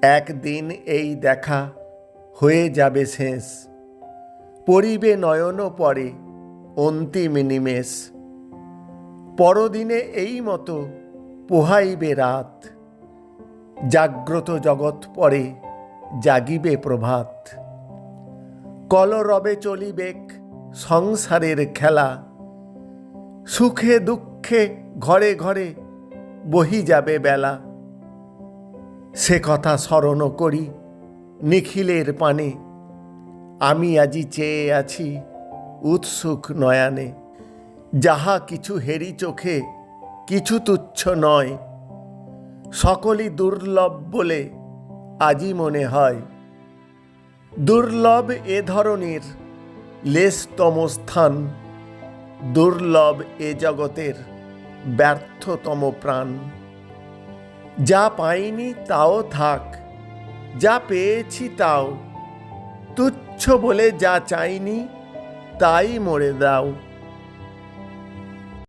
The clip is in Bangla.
একদিন এই দেখা হয়ে যাবে শেষ, পড়িবে নয়ন পরে অন্তিম নিমেষ। পরদিনে এই মতো পোহাইবে রাত, জাগ্রত জগৎ পরে জাগিবে প্রভাত। কলরবে চলিবেক সংসারের খেলা, সুখে দুঃখে ঘরে ঘরে বহি যাবে বেলা। সে কথা স্মরণ করি নিখিলের পানে, আমি আজি চেয়ে আছি উৎসুক নয়ানে। যাহা কিছু হেরি চোখে কিছু তুচ্ছ নয়, সকলই দুর্লভ বলে আজি মনে হয়। দুর্লভ এ ধরনের লেশতম স্থান, দুর্লভ এ জগতের ব্যর্থতম প্রাণ। যা পাইনি তাও থাক, যা পেয়েছি তাও তুচ্ছ বলে যা চাইনি তাই মরে দাও।